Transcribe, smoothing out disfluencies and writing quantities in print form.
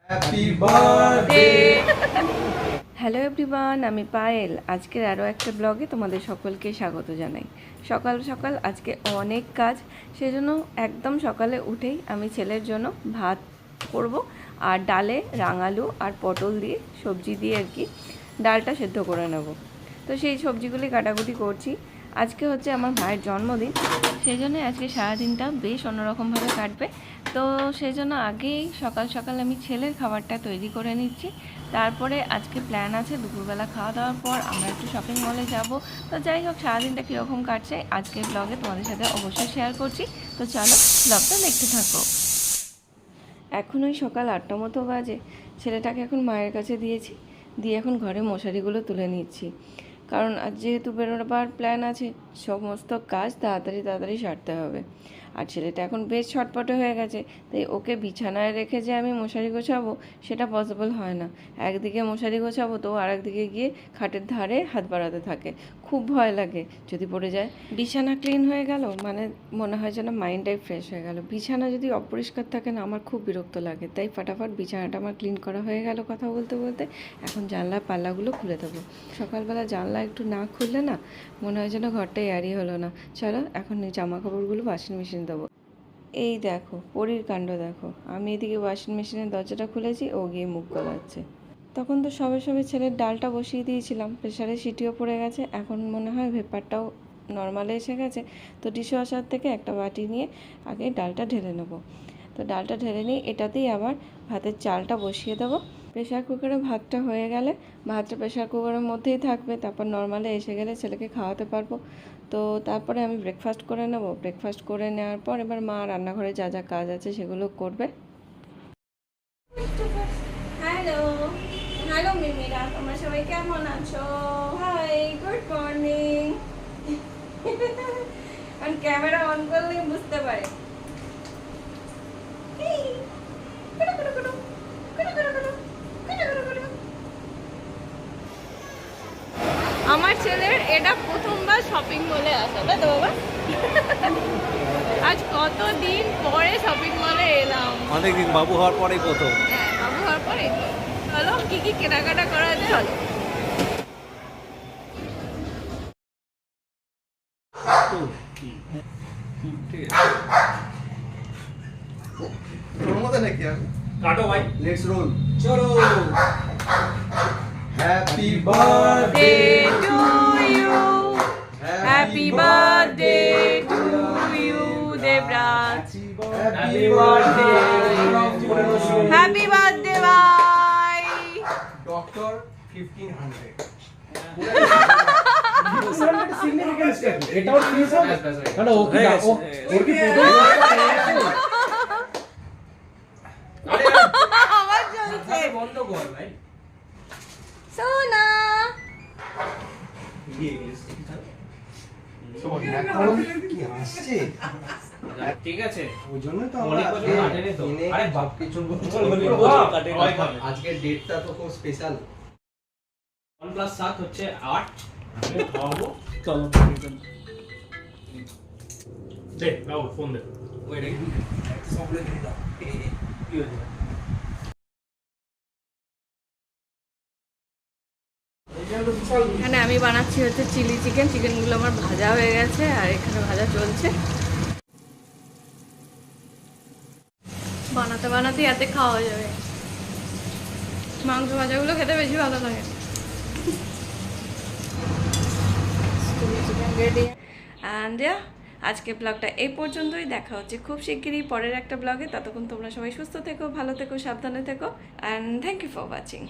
Happy birthday. Hello everyone, আমি পায়েল। আজকের আরও একটা ব্লগে তোমাদের সকলকে স্বাগত জানাই। সকাল সকাল আজকে অনেক কাজ, সেজন্য একদম সকালে উঠেই আমি ছেলের জন্য ভাত করব আর ডালে রাঙালু আর পটল দিয়ে সবজি দিয়ে আর কি ডালটা সেদ্ধ করে নেব। তো সেই সবজিগুলি কাটাকুটি করছি। আজকে হচ্ছে আমার ভাইয়ের জন্মদিন, সেই জন্য আজকে সারাদিনটা বেশ অন্যরকমভাবে কাটবে। তো সেই জন্য আগেই সকাল সকাল আমি ছেলের খাবারটা তৈরি করে নিচ্ছি। তারপরে আজকে প্ল্যান আছে দুপুরবেলা খাওয়া দাওয়ার পর আমরা একটু শপিং মলে যাব। তো যাই হোক, সারাদিনটা কীরকম কাটছে আজকের ব্লগে তোমাদের সাথে অবশ্যই শেয়ার করছি। তো চলো ব্লগটা দেখতে থাকো। এখন ওই সকাল 8টা মতো বাজে। ছেলেটাকে এখন মায়ের কাছে দিয়েছি, দিয়ে এখন ঘরে মশারিগুলো তুলে নিচ্ছি। কারণ আজ যেহেতু বেরোবার প্ল্যান আছে, সমস্ত কাজ তাড়াতাড়ি তাড়াতাড়ি সারতে হবে। আর ছেলেটা এখন বেশ ছটপটে হয়ে গেছে, তাই ওকে বিছানায় রেখে যে আমি মশারি গোছাবো সেটা পসিবল হয় না। একদিকে মশারি গোছাবো তো আর একদিকে গিয়ে খাটের ধারে হাত বাড়াতে থাকে। খুব ভয় লাগে যদি পড়ে যায়। বিছানা ক্লিন হয়ে গেল মানে মনে হয় যেন মাইন্ডটাই ফ্রেশ হয়ে গেল। বিছানা যদি অপরিষ্কার থাকে না, আমার খুব বিরক্ত লাগে। তাই ফাটাফাট বিছানাটা আমার ক্লিন করা হয়ে গেল কথা বলতে বলতে। এখন জানলার পাল্লাগুলো খুলে দেবো। সকালবেলা জানলা একটু না খুললে না মনে হয় যেন ঘরটা এয়ারি হলো না। চলো এখন জামা কাপড়গুলো ওয়াশিং মেশিন দেবো। এই দেখো পরীর কাণ্ড দেখো, আমি এদিকে ওয়াশিং মেশিনের দরজাটা খুলেছি, ও গিয়ে মুখ গলাচ্ছে। তখন তো সবে সবে ছেলের ডালটা বসিয়ে দিয়েছিলাম, প্রেশারে সিটিও পড়ে গেছে। এখন মনে হয় ভেপারটাও নর্মালে এসে গেছে। তো ডিশওয়াশার থেকে একটা বাটি নিয়ে আগে ডালটা ঢেলে নেবো। তো ডালটা ঢেলে নিয়ে এটাতেই আবার ভাতের চালটা বসিয়ে দেবো। প্রেশার কুকারে ভাতটা হয়ে গেলে ভাতটা প্রেশার কুকারের মধ্যেই থাকবে, তারপর নর্মালে এসে গেলে ছেলেকে খাওয়াতে পারবো। তো তারপরে আমি ব্রেকফাস্ট করে নেব। ব্রেকফাস্ট করে নেওয়ার পর এবার মা রান্নাঘরে যা যা কাজ আছে সেগুলো করবে। হ্যালো হ্যালো মিমিরা, তোমরা সবাই কেমন আছো? Hi, good morning. কারণ ক্যামেরা অন করলেই বুঝতে পারে। আমার ছেলের এটা প্রথমবার শপিং মলে আসা, তাই তো বাবা? আজ কতদিন পরে শপিং মলে এলাম। অনেকদিন, বাবু হওয়ার পরেই প্রথম। হ্যাঁ, বাবু হওয়ার পরে। চলো কি কি কেনাকাটা করা যায় চলো। কাটো ভাই, লেটস রোল। চলো। Happy birthday to you, happy birthday to you Debraj. Happy birthday. Happy birthday ভাই। ডক্টর 1500। এটাও ফিস হবে না? ও কি ওর কি আমার চলছে বন্ধ কর ভাই। সোনা কি আসছে? ঠিক আছে, ওই জন্য তো অনেক বছর কাটেনি তো। আরে বাপ কিছু আজকের ডেটটা তো খুব স্পেশাল। 1+7 হচ্ছে 8। আমি খাওয়াবো। চলো দে, নাও ফোন দে। ওই রে সবলে দিয়ে দাও। কি হয়েছে? এখানে আমি বানাচ্ছি হচ্ছে চিলি চিকেন। চিকেনগুলো আমার ভাজা হয়ে গেছে আর এখানে ভাজা চলছে। বানাতে বানাতে এতে খাওয়া যাবে। মাংস ভাজাগুলো খেতে বেশি ভালো লাগে। Chilli chicken ready. অ্যান্ড আজকে ব্লগটা এই পর্যন্তই। দেখা হচ্ছে খুব শিগগিরই পরের একটা ব্লগে। ততক্ষণ তোমরা সবাই সুস্থ থেকো, ভালো থেকো, সাবধানে থেকো। And thank you for watching.